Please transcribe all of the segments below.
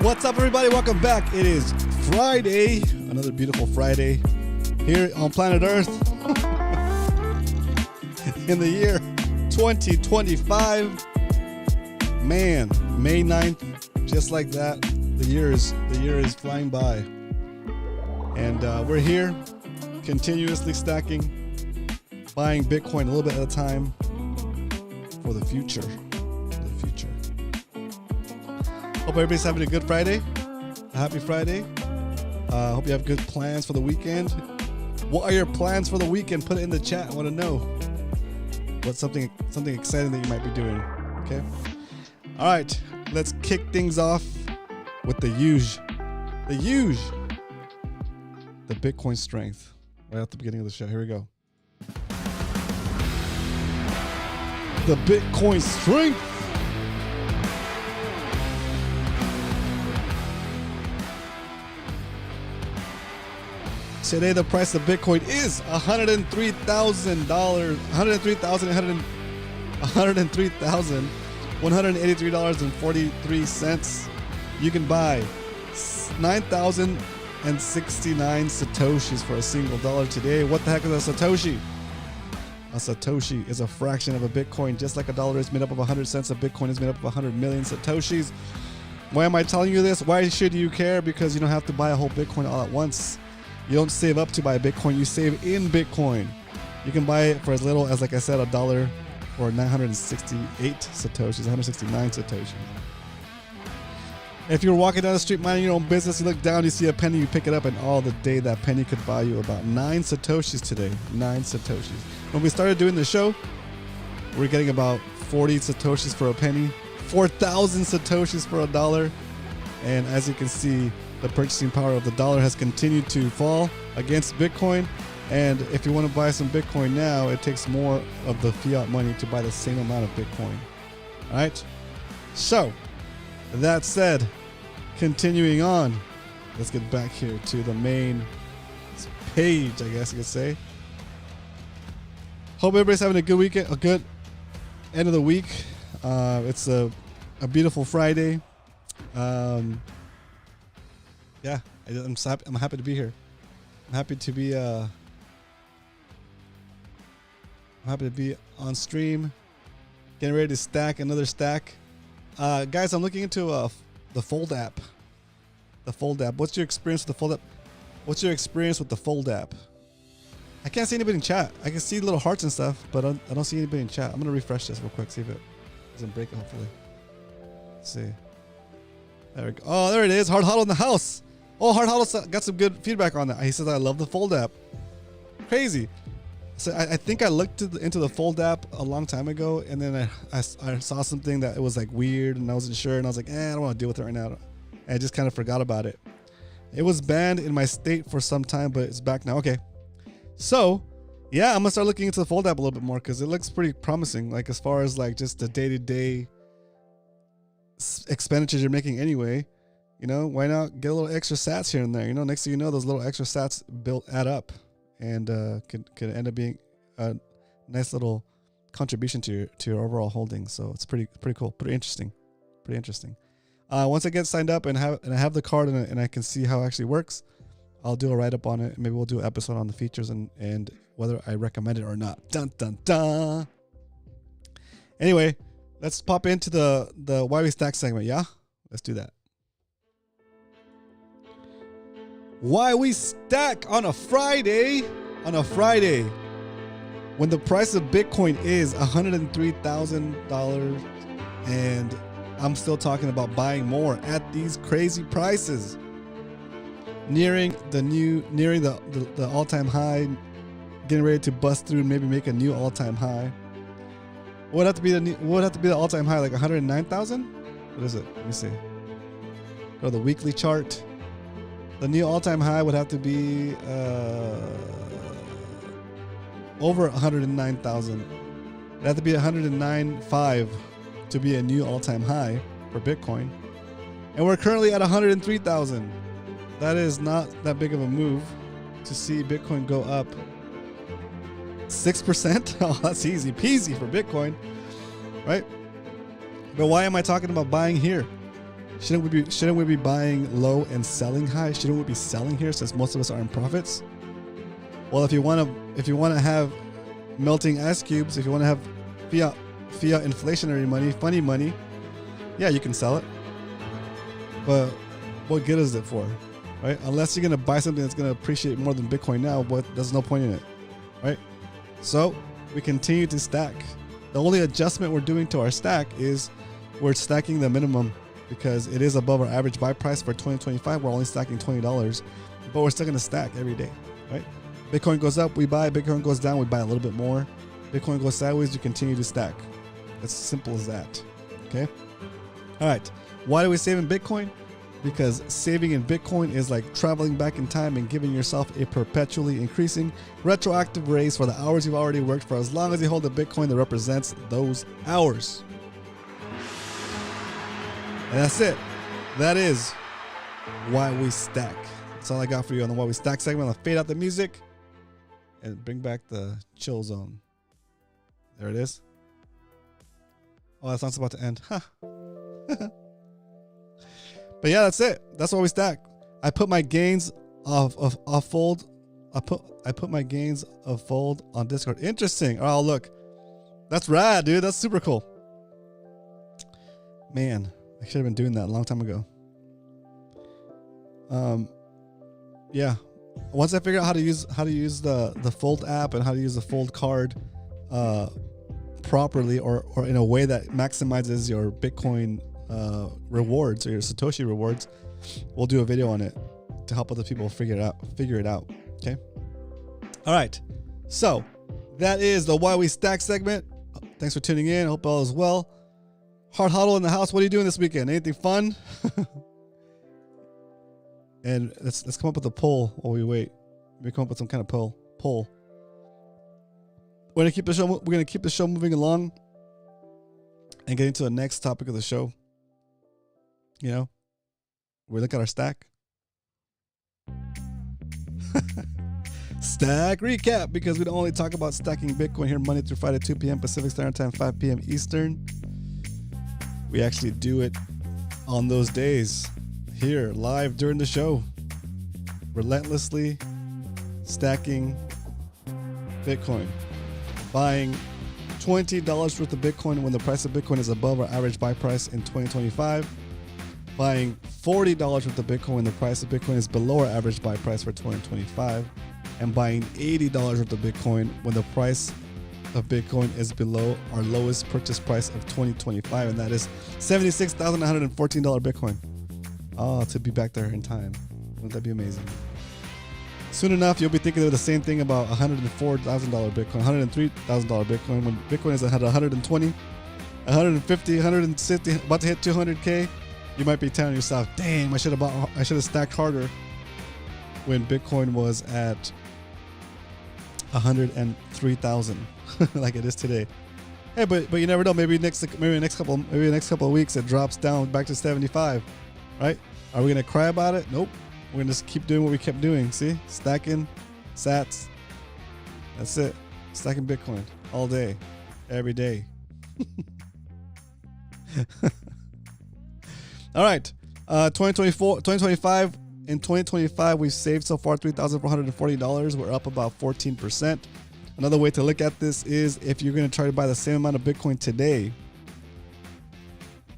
What's up, everybody? Welcome back. It is Friday, another beautiful Friday here on planet Earth in the year 2025. Man, May 9th, just like that, the year is flying by. And we're here continuously stacking, buying Bitcoin a little bit at a time for the future. Hope everybody's having a good Friday. A happy Friday. Hope you have good plans for the weekend. What are your plans for the weekend? Put it in the chat. I want to know what's something exciting that you might be doing. Okay. All right. Let's kick things off with the Bitcoin strength. Right at the beginning of the show. Here we go. The Bitcoin strength. Today, the price of Bitcoin is $103,183.43. You can buy 9,069 Satoshis for a single dollar today. What the heck is a Satoshi? A Satoshi is a fraction of a Bitcoin. Just like a dollar is made up of 100 cents, a Bitcoin is made up of 100 million Satoshis. Why am I telling you this? Why should you care? Because you don't have to buy a whole Bitcoin all at once. You don't save up to buy Bitcoin, you save in Bitcoin. You can buy it for as little as, like I said, a dollar or 968 Satoshis, 169 Satoshis. If you're walking down the street minding your own business, you look down, you see a penny, you pick it up, and all the day that penny could buy you about 9 Satoshis today. 9 Satoshis. When we started doing the show, we're getting about 40 Satoshis for a penny, 4,000 Satoshis for a dollar. And as you can see, the purchasing power of the dollar has continued to fall against Bitcoin. And if you want to buy some Bitcoin now, it takes more of the fiat money to buy the same amount of Bitcoin. All right. So that said, continuing on, let's get back here to the main page, I guess you could say. Hope everybody's having a good weekend, a good end of the week. It's a beautiful Friday. Yeah, I'm happy to be here. I'm happy to be on stream, getting ready to stack another stack. Guys, I'm looking into the Fold app. The Fold app. What's your experience with the Fold app? What's your experience with the Fold app? I can't see anybody in chat. I can see little hearts and stuff, but I don't see anybody in chat. I'm gonna refresh this real quick, see if it doesn't break it. Hopefully. Let's see. There we go. Oh, there it is. Hard Huddle in the house. Oh, Hard Huddle got some good feedback on that. He says, I love the Fold app. Crazy. So I think I looked into the Fold app a long time ago, and then I saw something that it was like weird, and I wasn't sure, and I was like, I don't want to deal with it right now. And I just kind of forgot about it. It was banned in my state for some time, but it's back now. Okay. So, yeah, I'm going to start looking into the Fold app a little bit more because it looks pretty promising, like as far as like just the day-to-day expenditures you're making anyway. You know, why not get a little extra sats here and there? You know, next thing you know, those little extra sats add up, and could end up being a nice little contribution to your overall holdings. So it's pretty cool, pretty interesting. Once I get signed up and I have the card and I can see how it actually works, I'll do a write up on it. Maybe we'll do an episode on the features and whether I recommend it or not. Dun dun dun. Anyway, let's pop into the Why We Stack segment. Yeah, let's do that. Why we stack on a Friday, when the price of Bitcoin is $103,000, and I'm still talking about buying more at these crazy prices, nearing the all-time high, getting ready to bust through and maybe make a new all-time high. What would have to be the all-time high? Like 109,000? What is it? Let me see. Go to the weekly chart. The new all-time high would have to be over 109,000. It'd have to be 109.5 to be a new all-time high for Bitcoin. And we're currently at 103,000. That is not that big of a move to see Bitcoin go up 6%. Oh, that's easy peasy for Bitcoin, right? But why am I talking about buying here? Shouldn't we be buying low and selling high? Shouldn't we be selling here since most of us are in profits? Well, if you want to have melting ice cubes, if you want to have fiat inflationary money, funny money, yeah, you can sell it. But what good is it for, right? Unless you're gonna buy something that's gonna appreciate more than Bitcoin now, but there's no point in it, right? So we continue to stack. The only adjustment we're doing to our stack is we're stacking the minimum because it is above our average buy price for 2025. We're only stacking $20, but we're still gonna stack every day, right? Bitcoin goes up, we buy. Bitcoin goes down, we buy a little bit more. Bitcoin goes sideways, you continue to stack. It's simple as that, okay? All right, why do we save in Bitcoin? Because saving in Bitcoin is like traveling back in time and giving yourself a perpetually increasing retroactive raise for the hours you've already worked for as long as you hold a Bitcoin that represents those hours. And that's it. That is why we stack. That's all I got for you on the why we stack segment. I'll fade out the music and bring back the chill zone. There it is. Oh, that song's about to end. Huh. But yeah, that's it. That's why we stack. I put my gains of fold. I put my gains of fold on Discord. Interesting. Oh, look. That's rad, dude. That's super cool. Man, I should have been doing that a long time ago. Yeah. Once I figure out how to use the Fold app and how to use the Fold card properly or in a way that maximizes your Bitcoin rewards or your Satoshi rewards, we'll do a video on it to help other people figure it out. Okay. All right. So that is the Why We Stack segment. Thanks for tuning in. Hope all is well. Hard Huddle in the house. What are you doing this weekend? Anything fun? And let's come up with a poll while we wait. Maybe come up with some kind of poll. We're gonna keep the show moving along and get into the next topic of the show. You know, we look at our stack. Stack recap, because we don't only talk about stacking Bitcoin here Monday through Friday, 2 p.m. Pacific Standard Time, 5 p.m. Eastern. We actually do it on those days here live during the show, relentlessly stacking Bitcoin, buying $20 worth of Bitcoin when the price of Bitcoin is above our average buy price in 2025, buying $40 worth of Bitcoin when the price of Bitcoin is below our average buy price for 2025, and buying $80 worth of Bitcoin when the price of Bitcoin is below our lowest purchase price of 2025, and that is $76,114 Bitcoin. Oh, to be back there in time. Wouldn't that be amazing? Soon enough, you'll be thinking of the same thing about $104,000 Bitcoin, $103,000 Bitcoin. When Bitcoin is at 120, 150, 160, about to hit 200K, you might be telling yourself, damn, I should have stacked harder when Bitcoin was at 103,000 like it is today. Hey, but you never know. Maybe next couple of weeks it drops down back to 75. Right? Are we gonna cry about it? Nope. We're gonna just keep doing what we kept doing. See? Stacking sats. That's it. Stacking Bitcoin all day, every day. All right. 2025. In 2025, we've saved so far $3,440. We're up about 14%. Another way to look at this is if you're going to try to buy the same amount of Bitcoin today,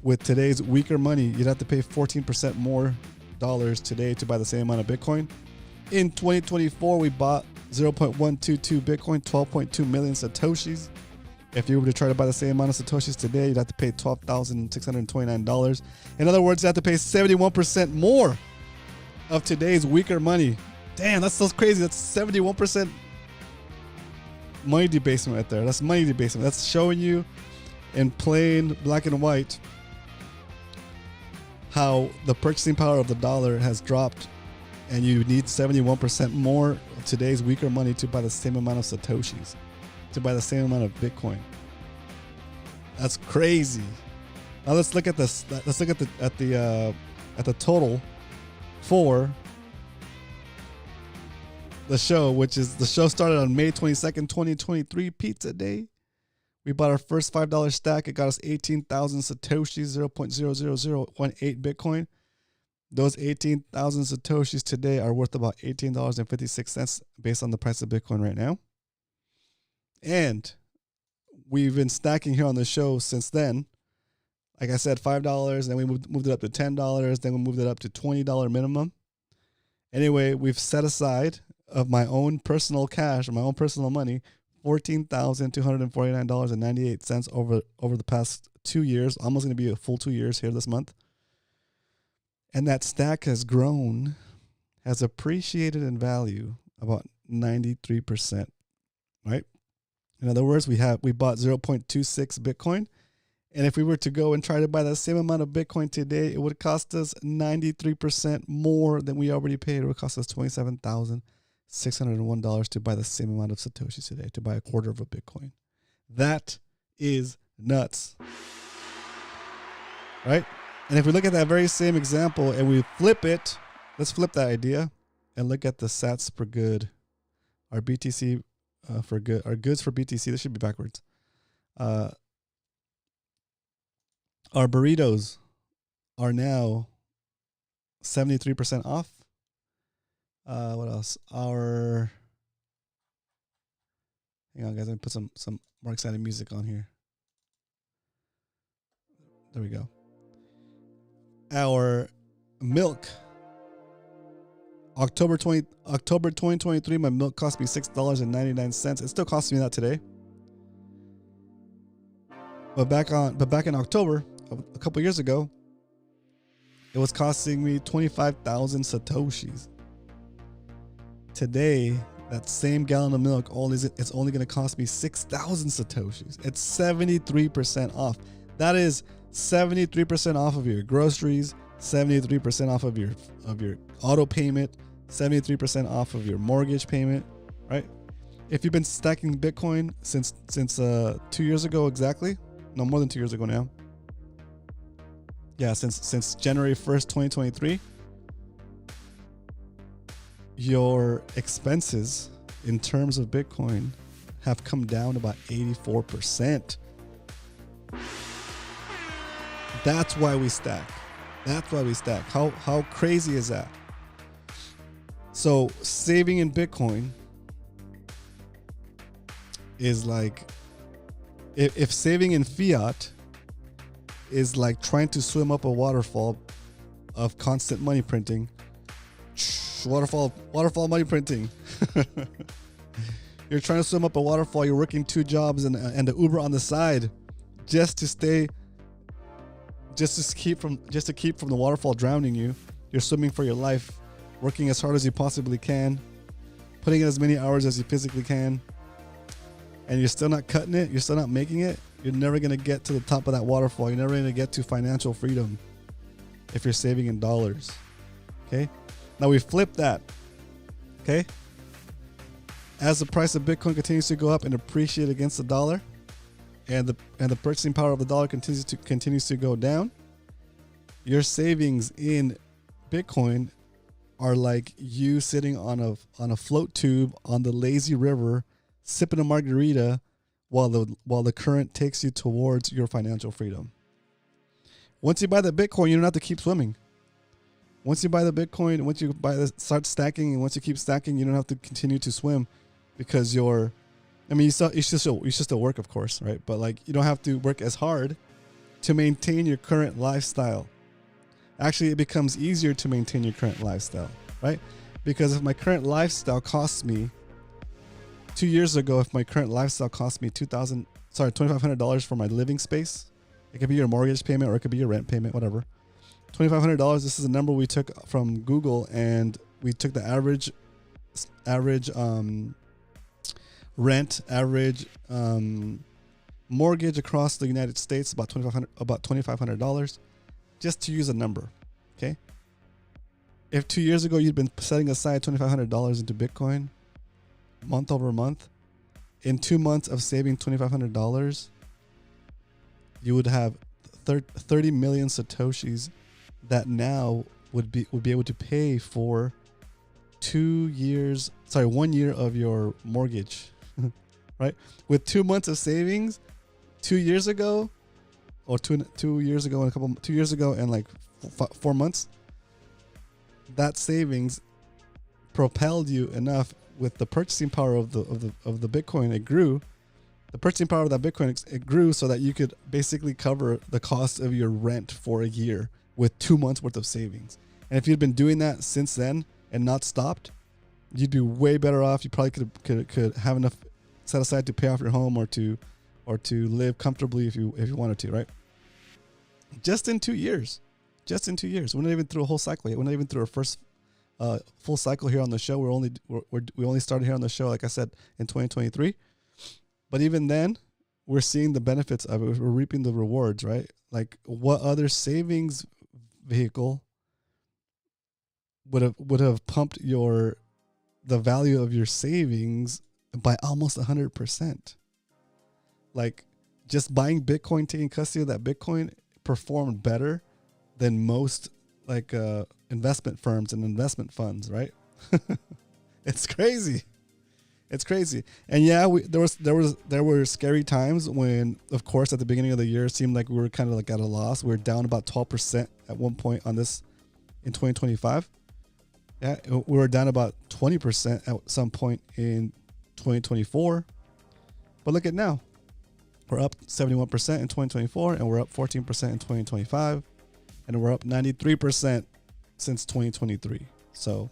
with today's weaker money, you'd have to pay 14% more dollars today to buy the same amount of Bitcoin. In 2024, we bought 0.122 Bitcoin, 12.2 million Satoshis. If you were to try to buy the same amount of Satoshis today, you'd have to pay $12,629. In other words, you have to pay 71% more of today's weaker money. Damn, that's so crazy. That's 71% money debasement right there. That's money debasement. That's showing you in plain black and white how the purchasing power of the dollar has dropped, and you need 71% more of today's weaker money to buy the same amount of Satoshis, to buy the same amount of Bitcoin. That's crazy. Now let's look at this. Let's look at the total for the show, which is the show started on May 22nd, 2023, Pizza Day. We bought our first $5 stack. It got us 18,000 Satoshis, 0.00018 Bitcoin. Those 18,000 Satoshis today are worth about $18.56 based on the price of Bitcoin right now. And we've been stacking here on the show since then. Like I said, $5, then we moved it up to $10, then we moved it up to $20 minimum. Anyway, we've set aside of my own personal cash or my own personal money, $14,249.98 over the past 2 years. Almost going to be a full 2 years here this month. And that stack has grown, has appreciated in value about 93%, right? In other words, we bought 0.26 Bitcoin. And if we were to go and try to buy that same amount of Bitcoin today, it would cost us 93% more than we already paid. It would cost us $27,601 to buy the same amount of Satoshis today, to buy a quarter of a Bitcoin. That is nuts, right? And if we look at that very same example and we flip it, let's flip that idea and look at the sats per good, our BTC for good, our goods for BTC. This should be backwards. Our burritos are now 73% off. What else? Hang on, guys. Let me put some more exciting music on here. There we go. Our milk, October 2023, my milk cost me $6.99. It still costs me that today. But back in October, a couple years ago, it was costing me 25,000 Satoshis. Today, that same gallon of milk it's only going to cost me 6,000 Satoshis. It's 73% off. That is 73% off of your groceries, 73% off of your auto payment, 73% off of your mortgage payment, right? If you've been stacking Bitcoin since 2 years ago exactly, no, more than 2 years ago now. Yeah, since January 1st, 2023, your expenses in terms of Bitcoin have come down about 84%. That's why we stack. How crazy is that? So saving in Bitcoin is like, if saving in fiat is like trying to swim up a waterfall of constant money printing, waterfall money printing. You're trying to swim up a waterfall. You're working 2 jobs and the Uber on the side just to keep from the waterfall drowning you. You're swimming for your life, working as hard as you possibly can, putting in as many hours as you physically can, and you're still not cutting it. You're still not making it. You're never going to get to the top of that waterfall. You're never going to get to financial freedom if you're saving in dollars. Okay? Now we flip that. Okay? As the price of Bitcoin continues to go up and appreciate against the dollar, and the purchasing power of the dollar continues to go down, your savings in Bitcoin are like you sitting on a float tube on the lazy river, sipping a margarita while the current takes you towards your financial freedom. Once you buy the Bitcoin, you don't have to keep swimming. Once you buy the Bitcoin, start stacking, and once you keep stacking, you don't have to continue to swim, because you should still work, of course, right? But like, you don't have to work as hard to maintain your current lifestyle. Actually, it becomes easier to maintain your current lifestyle, right? Because if my current lifestyle costs me 2 years ago, if my current lifestyle cost me $2,500 for my living space, it could be your mortgage payment or it could be your rent payment, whatever. $2,500. This is a number we took from Google, and we took the average rent, average mortgage across the United States, about $2,500, just to use a number. Okay. If 2 years ago you'd been setting aside $2,500 into Bitcoin, month over month, in 2 months of saving $2,500, you would have 30 million Satoshis that now would be able to pay for 1 year of your mortgage. Right? With 2 months of savings, 2 years ago, or 2 years ago and 2 years ago and like 4 months, that savings propelled you enough with the purchasing power of the Bitcoin. It grew. The purchasing power of that Bitcoin, it grew so that you could basically cover the cost of your rent for a year with 2 months worth of savings. And if you'd been doing that since then and not stopped, you'd be way better off. You probably could have enough set aside to pay off your home or to live comfortably if you wanted to, right? Just in 2 years. We're not even through a whole cycle yet. We're not even through our first full cycle here on the show. We only started here on the show, like I said, in 2023. But even then, we're seeing the benefits of it. We're reaping the rewards, right? Like, what other savings vehicle would have pumped the value of your savings by almost 100%? Like, just buying Bitcoin, taking custody of that Bitcoin performed better than most like investment firms and investment funds, right? It's crazy. And yeah, there were scary times when, of course, at the beginning of the year, it seemed like we were kind of like at a loss. We were down about 12% at one point on this in 2025. Yeah, we were down about 20% at some point in 2024. But look at now. We're up 71% in 2024, and we're up 14% in 2025, and we're up 93% since 2023. So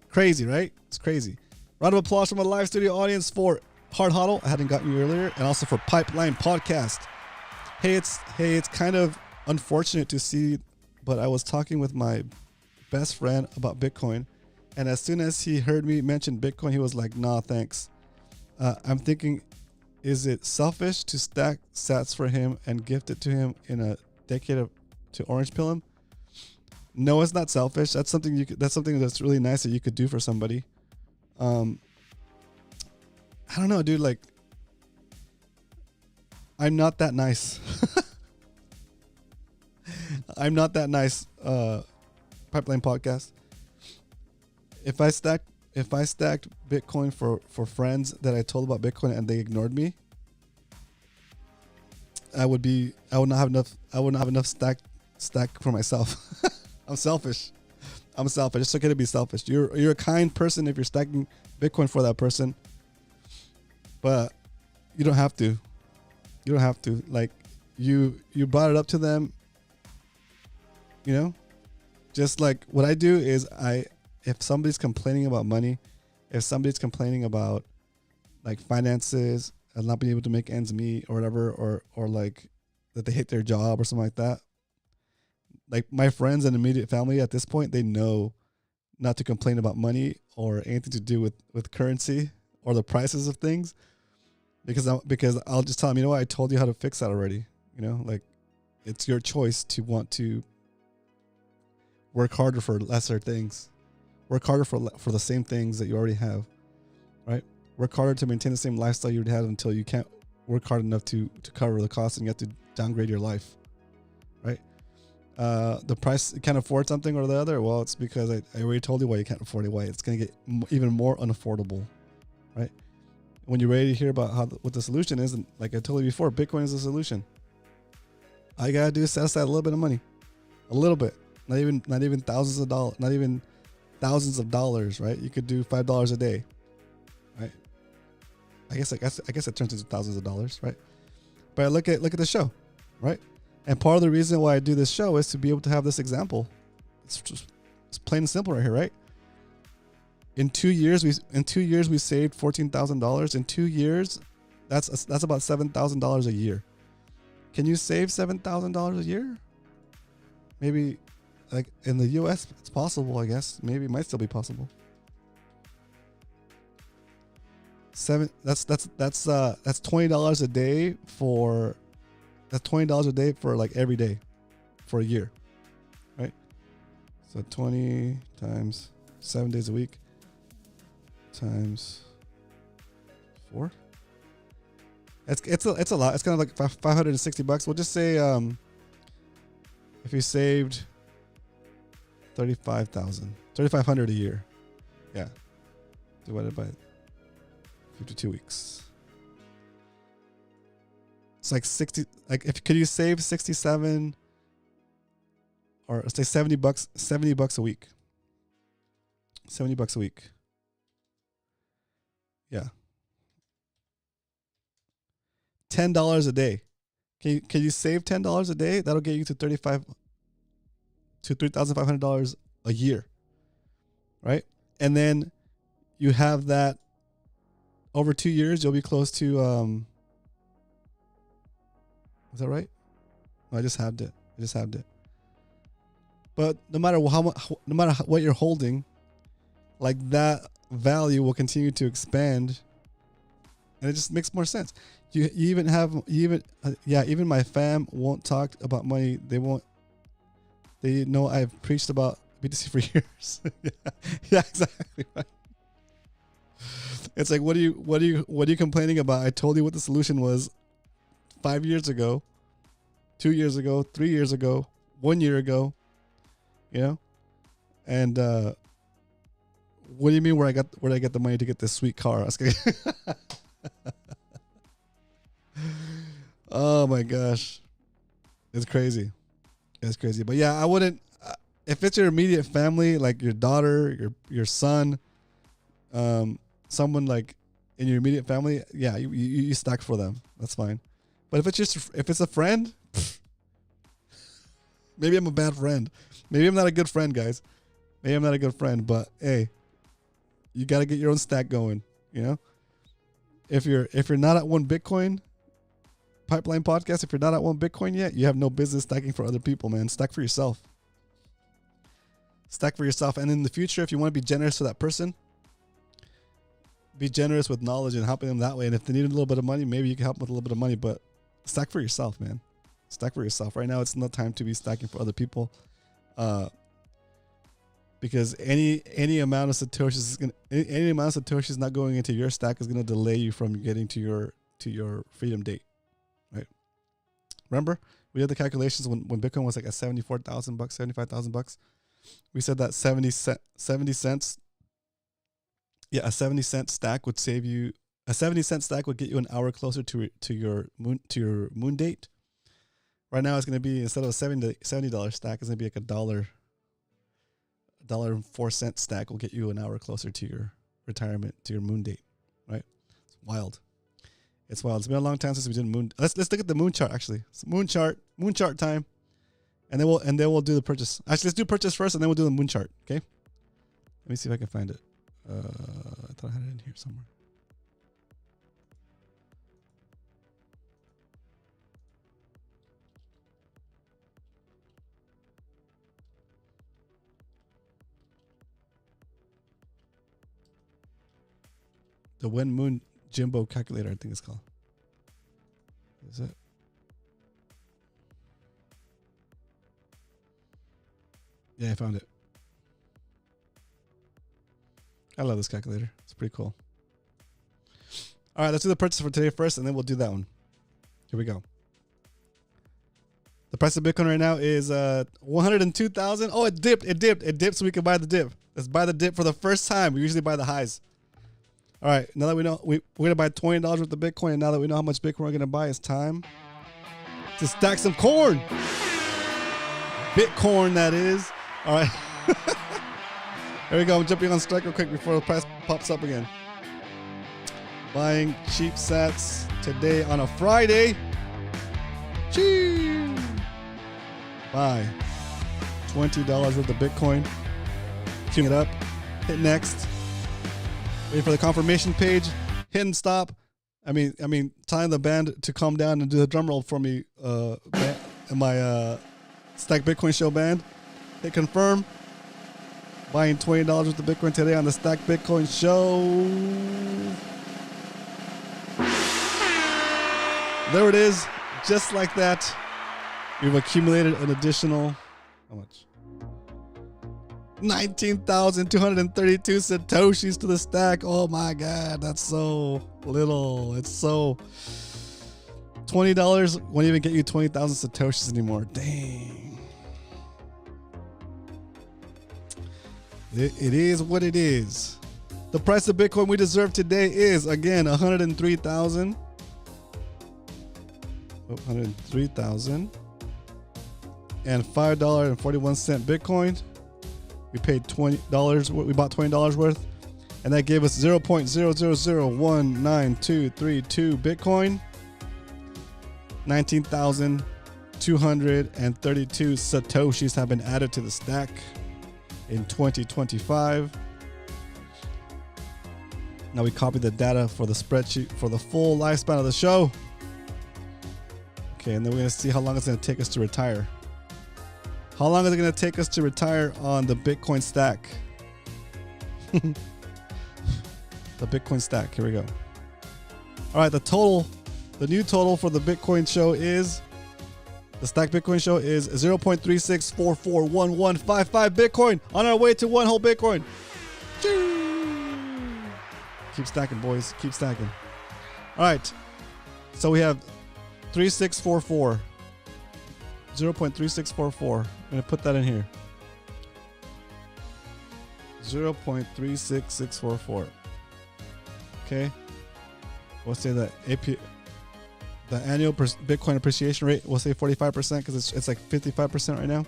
crazy, right? It's crazy. Round of applause from a live studio audience for Hard Huddle. I hadn't gotten you earlier, and also for Pipeline Podcast. Hey, it's kind of unfortunate to see, but I was talking with my best friend about Bitcoin, and as soon as he heard me mention Bitcoin, he was like, "Nah, thanks." I'm thinking, is it selfish to stack sats for him and gift it to him in a decade to orange pill him? No, it's not selfish. That's something that's something that's really nice that you could do for somebody. I don't know, dude. Like, I'm not that nice. I'm not that nice. Pipeline Podcast. If I stacked Bitcoin for friends that I told about Bitcoin and they ignored me, I would not have enough stack for myself. I'm selfish. It's okay to be selfish. You're a kind person if you're stacking Bitcoin for that person, but you don't have to. Like, you brought it up to them. You know, just like what I do is if somebody's complaining about money, if somebody's complaining about like finances and not being able to make ends meet or whatever, or like that they hate their job or something like that, like my friends and immediate family at this point, they know not to complain about money or anything to do with currency or the prices of things, because I'll just tell them, you know what, I told you how to fix that already. You know, like, it's your choice to want to work harder for lesser things. Work harder for the same things that you already have, right? Work harder to maintain the same lifestyle you would have until you can't work hard enough to cover the cost and you have to downgrade your life, right? The price, you can't afford something or the other. Well, it's because I already told you why you can't afford it. Why it's going to get even more unaffordable, right? When you're ready to hear about what the solution is, and like I told you before, Bitcoin is the solution. All you gotta do is set aside a little bit of money, a little bit, not even thousands of dollars, not even thousands of dollars, right? You could do $5 a day, right? I guess it turns into thousands of dollars, right? But look at the show, right? And part of the reason why I do this show is to be able to have this example. It's plain and simple right here, right? In 2 years, we saved $14,000. In 2 years, that's about $7,000 a year. Can you save $7,000 a year? Maybe, like in the U.S., it's possible. I guess maybe it might still be possible. That's $20 a day for. That's $20 a day for like every day, for a year, right? So 20 times 7 days a week times 4. It's a lot. It's kind of like $560. We'll just say if you saved $3,500 a year, yeah, divided by 52 weeks. It's like 60. Like if could you save 67 or say $70, $70 a week. $70 a week. Yeah. $10 a day. Can you save $10 a day? That'll get you to $3,500 a year, right? And then you have that over 2 years. You'll be close to. Is that right? No, I just halved it. But no matter how much, no matter what you're holding, like that value will continue to expand, and it just makes more sense. You even my fam won't talk about money. They won't. They know I've preached about BTC for years. yeah, exactly right. It's like, what are you complaining about? I told you what the solution was 5 years ago, 2 years ago, 3 years ago, 1 year ago, you know? And what do you mean where did I get the money to get this sweet car? Oh my gosh. It's crazy. But yeah, I wouldn't, if it's your immediate family, like your daughter, your son, someone like in your immediate family, yeah, you stack for them. That's fine. But if it's a friend, maybe I'm a bad friend. Maybe I'm not a good friend, guys. Maybe I'm not a good friend, but hey, you got to get your own stack going, you know? If you're not at one Bitcoin Pipeline Podcast, if you're not at one Bitcoin yet, you have no business stacking for other people, man. Stack for yourself. Stack for yourself. And in the future, if you want to be generous to that person, be generous with knowledge and helping them that way. And if they need a little bit of money, maybe you can help them with a little bit of money, but stack for yourself, man. Stack for yourself. Right now, it's not time to be stacking for other people. Because any amount of Satoshis not going into your stack is gonna delay you from getting to your freedom date, right? Remember, we did the calculations when Bitcoin was like at $74,000, $75,000. We said that 70 cents. Yeah, a 70-cent stack would save you. A 70-cent stack would get you an hour closer to your moon date. Right now, it's gonna be, instead of a $70 stack, it's gonna be like $1.04 stack will get you an hour closer to your retirement, to your moon date, right? It's wild. It's wild. It's been a long time since we did moon. Let's look at the moon chart actually. It's moon chart time, and then we'll do the purchase. Actually, let's do purchase first, and then we'll do the moon chart. Okay. Let me see if I can find it. I thought I had it in here somewhere. The When Moon Jimbo calculator, I think it's called. Is it? Yeah, I found it. I love this calculator. It's pretty cool. All right, let's do the purchase for today first, and then we'll do that one. Here we go. The price of Bitcoin right now is 102,000. Oh, it dipped, so we can buy the dip. Let's buy the dip for the first time. We usually buy the highs. All right, now that we know we're gonna buy $20 worth of Bitcoin, and now that we know how much Bitcoin we're gonna buy, it's time to stack some corn. Bitcoin, that is. All right. There we go. I'm jumping on strike real quick before the price pops up again. Buying cheap sats today on a Friday. Chee! Buy $20 worth of Bitcoin. Queuing it up. Hit next. Wait for the confirmation page. Hit and stop. I mean, telling the band to calm down and do the drum roll for me. In my Stack Bitcoin Show band. Hit confirm. Buying $20 worth of Bitcoin today on the Stack Bitcoin Show. There it is. Just like that. We've accumulated an additional, how much? 19,232 Satoshis to the stack. Oh my God, that's so little. It's so, $20 won't even get you 20,000 Satoshis anymore. Dang. It is what it is. The price of Bitcoin we deserve today is, again, 103,000. 103,000 and $5.41 Bitcoin. We paid $20. We bought $20 worth, and that gave us 0.000192232 Bitcoin. 19,232 Satoshis have been added to the stack in 2025. Now we copy the data for the spreadsheet for the full lifespan of the show. Okay, and then we're going to see how long it's going to take us to retire. How long is it going to take us to retire on the Bitcoin stack? The Bitcoin stack. Here we go. All right, the new total for the Bitcoin show is, the stack Bitcoin show is 0.36441155 Bitcoin, on our way to one whole Bitcoin. Keep stacking, boys. Keep stacking. All right. So we have 3644. 0.3644. I'm going to put that in here. 0.36644. Okay. We'll say that the annual Bitcoin appreciation rate, we'll say 45% because it's like 55% right now.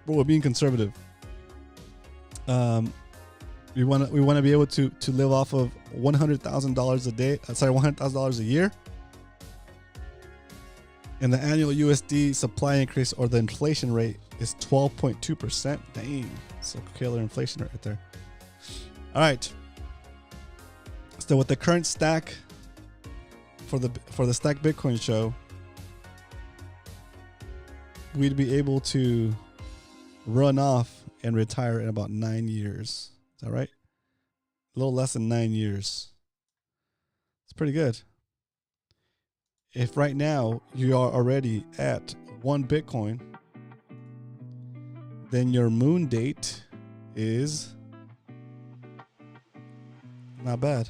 But we're being conservative. We want to be able to live off of $100,000 a day. $100,000 a year. And the annual USD supply increase, or the inflation rate, is 12.2%. Dang, so killer inflation rate right there. All right. So with the current stack for the stack Bitcoin show, we'd be able to run off and retire in about 9 years. Is that right? A little less than 9 years. It's pretty good. If right now you are already at 1 Bitcoin, then your moon date is not bad.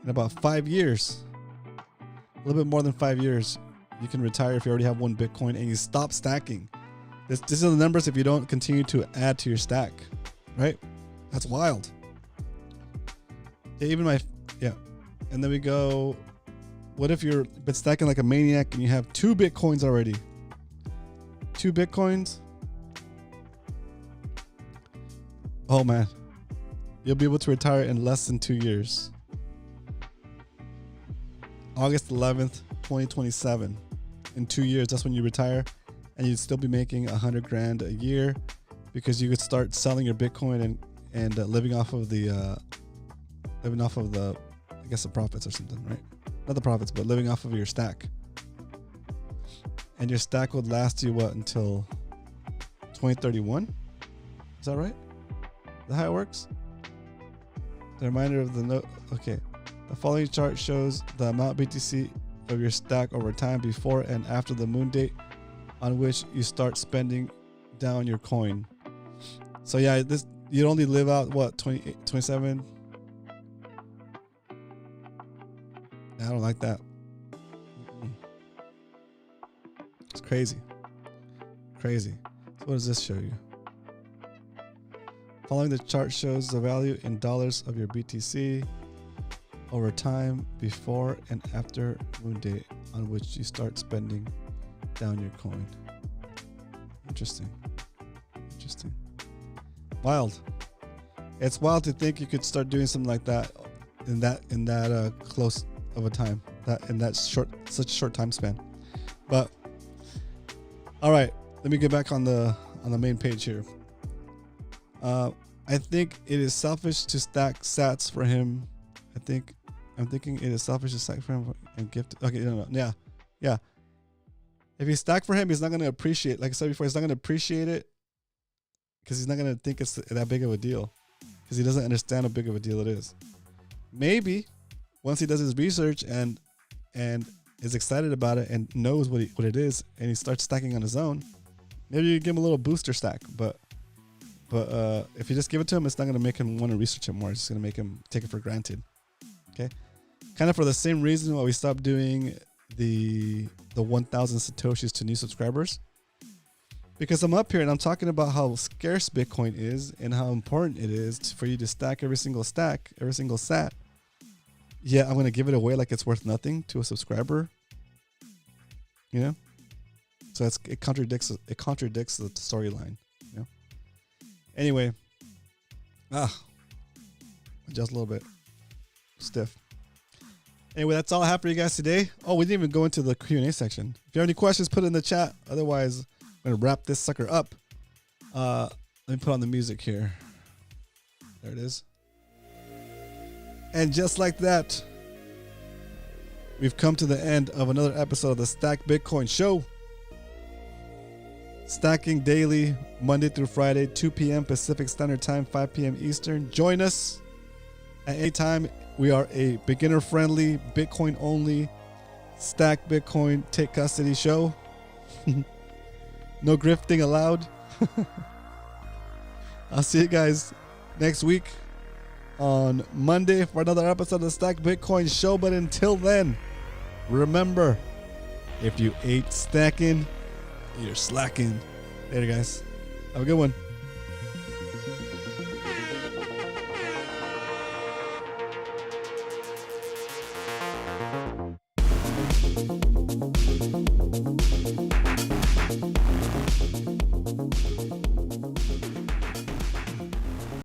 In about 5 years, a little bit more than 5 years, you can retire if you already have 1 Bitcoin and you stop stacking. These are the numbers if you don't continue to add to your stack, right? That's wild. Yeah, and then we go, what if you're been stacking like a maniac and you have 2 Bitcoins already? 2 Bitcoins? Oh man, you'll be able to retire in less than 2 years. August 11th, 2027. In 2 years, that's when you retire, and you'd still be making $100,000 a year, because you could start selling your Bitcoin and living off of the I guess the profits or something, right? Not the profits, but living off of your stack. And your stack would last you until 2031? Is that right? Is that how it works? The reminder of the note. Okay. The following chart shows the amount BTC of your stack over time before and after the moon date on which you start spending down your coin. So yeah, you'd only live out 28, 27. I don't like that. It's crazy. Crazy. So what does this show you? Following the chart shows the value in dollars of your BTC over time before and after moon date on which you start spending down your coin. Interesting. Wild. It's wild to think you could start doing something like that in that close of a time, such a short time span. But all right, let me get back on the main page here. I think it is selfish to stack sats for him. I'm thinking it is selfish to stack for him and gift. Okay, no. Yeah. If you stack for him, he's not going to appreciate. Like I said before, he's not going to appreciate it because he's not going to think it's that big of a deal, because he doesn't understand how big of a deal it is. Maybe once he does his research and is excited about it and knows what it is, and he starts stacking on his own, maybe you give him a little booster stack. But if you just give it to him, it's not going to make him want to research it more. It's just going to make him take it for granted. Okay, kind of for the same reason why we stopped doing the 1,000 Satoshis to new subscribers, because I'm up here and I'm talking about how scarce Bitcoin is and how important it is for you to stack every single sat. yeah, I'm gonna give it away like it's worth nothing to a subscriber. You know, so it contradicts the storyline. You know. Anyway, just a little bit stiff. Anyway, that's all I have for you guys today. Oh, we didn't even go into the Q&A section. If you have any questions, put it in the chat. Otherwise, I'm gonna wrap this sucker up. Let me put on the music here. There it is. And just like that, we've come to the end of another episode of the Stack Bitcoin Show. Stacking daily, Monday through Friday, 2 p.m. Pacific Standard Time, 5 p.m. Eastern. Join us at any time. We are a beginner-friendly, Bitcoin-only, stack Bitcoin, take custody show. No grifting allowed. I'll see you guys next week on Monday for another episode of the Stack Bitcoin Show. But until then, remember, if you ain't stacking, you're slacking. Later, guys. Have a good one.